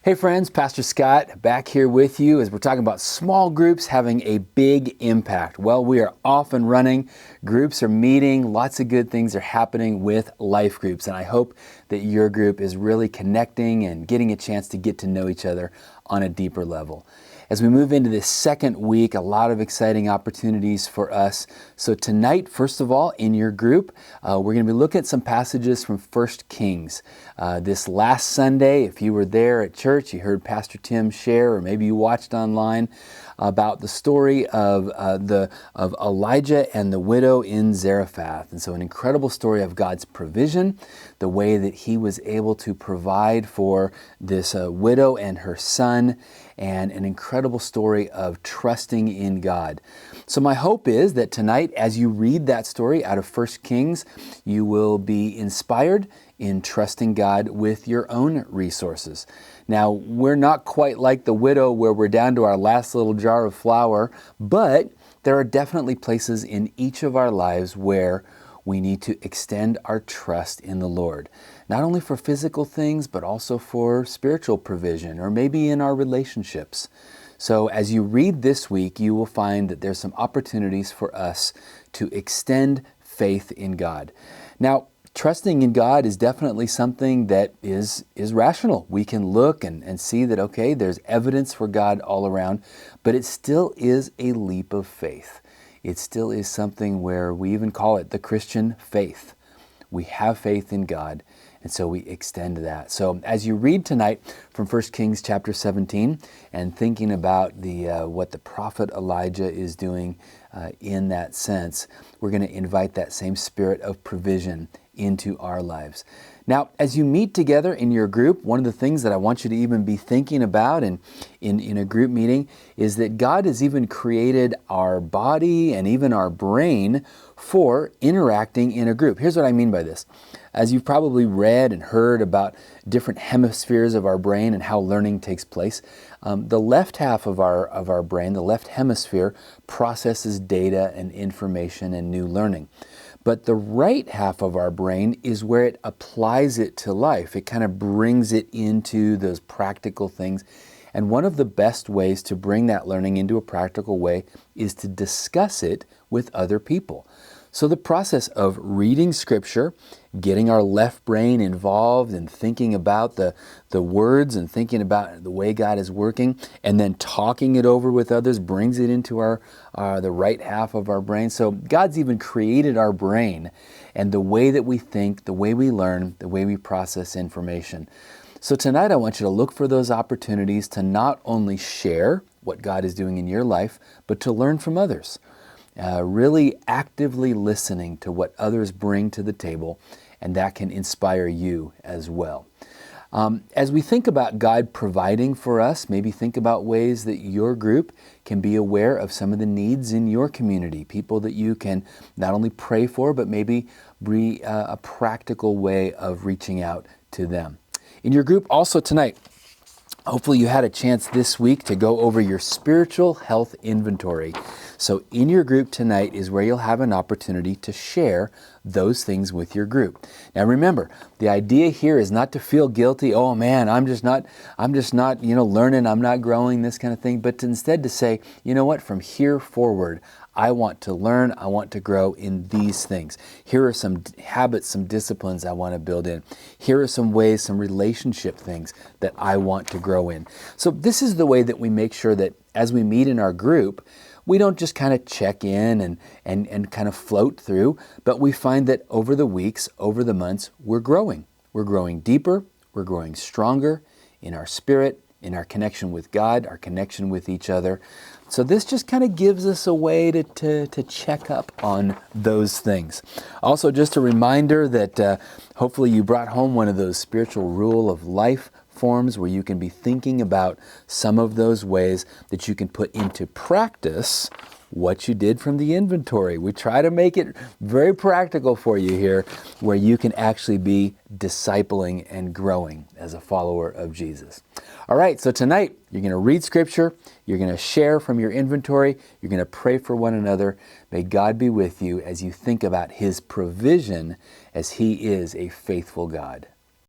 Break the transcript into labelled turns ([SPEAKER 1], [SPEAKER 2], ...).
[SPEAKER 1] Hey friends, Pastor Scott back here with you as we're talking about small groups having a big impact. Well, we are off and running. Groups are meeting. Lots of good things are happening with life groups. And I hope that your group is really connecting and getting a chance to get to know each other on a deeper level. As we move into this second week, a lot of exciting opportunities for us. So tonight, first of all, in your group, we're going to be looking at some passages from 1 Kings. This last Sunday, if you were there at church, you heard Pastor Tim share, or maybe you watched online about the story of Elijah and the widow in Zarephath. And so an incredible story of God's provision, the way that he was able to provide for this widow and her son, and an incredible story of trusting in God. So my hope is that tonight, as you read that story out of 1 Kings, you will be inspired in trusting God with your own resources. Now, we're not quite like the widow where we're down to our last little jar of flour, but there are definitely places in each of our lives where we need to extend our trust in the Lord, not only for physical things, but also for spiritual provision, or maybe in our relationships. So as you read this week, you will find that there's some opportunities for us to extend faith in God. Now, trusting in God is definitely something that is rational. We can look and see that, okay, there's evidence for God all around, but it still is a leap of faith. It still is something where we even call it the Christian faith. We have faith in God, and so we extend that. So as you read tonight from 1 Kings chapter 17 and thinking about what the prophet Elijah is doing in that sense, we're going to invite that same spirit of provision into our lives. Now, as you meet together in your group, one of the things that I want you to even be thinking about in a group meeting is that God has even created our body and even our brain for interacting in a group. Here's what I mean by this. As you've probably read and heard about different hemispheres of our brain and how learning takes place, the left half of our brain, the left hemisphere, processes data and information and new learning. But the right half of our brain is where it applies it to life. It kind of brings it into those practical things. And one of the best ways to bring that learning into a practical way is to discuss it with other people. So the process of reading Scripture, getting our left brain involved and thinking about the words and thinking about the way God is working, and then talking it over with others brings it into the right half of our brain. So God's even created our brain and the way that we think, the way we learn, the way we process information. So tonight I want you to look for those opportunities to not only share what God is doing in your life, but to learn from others. Really actively listening to what others bring to the table, and that can inspire you as well. As we think about God providing for us, maybe think about ways that your group can be aware of some of the needs in your community, people that you can not only pray for, but maybe be a practical way of reaching out to them. In your group also tonight, hopefully you had a chance this week to go over your spiritual health inventory. So in your group tonight is where you'll have an opportunity to share those things with your group. Now remember, the idea here is not to feel guilty, oh man, I'm just not, learning, I'm not growing, this kind of thing, but instead to say, you know what, from here forward, I want to learn, I want to grow in these things. Here are some habits, some disciplines I want to build in. Here are some ways, some relationship things that I want to grow in. So this is the way that we make sure that as we meet in our group, we don't just kind of check in and kind of float through, but we find that over the weeks, over the months, we're growing. We're growing deeper, we're growing stronger in our spirit, in our connection with God, our connection with each other. So this just kind of gives us a way to check up on those things. Also, just a reminder that hopefully you brought home one of those spiritual rule of life forms where you can be thinking about some of those ways that you can put into practice what you did from the inventory. We try to make it very practical for you here, where you can actually be discipling and growing as a follower of Jesus. All right, so tonight you're going to read Scripture, you're going to share from your inventory, you're going to pray for one another. May God be with you as you think about His provision, as He is a faithful God.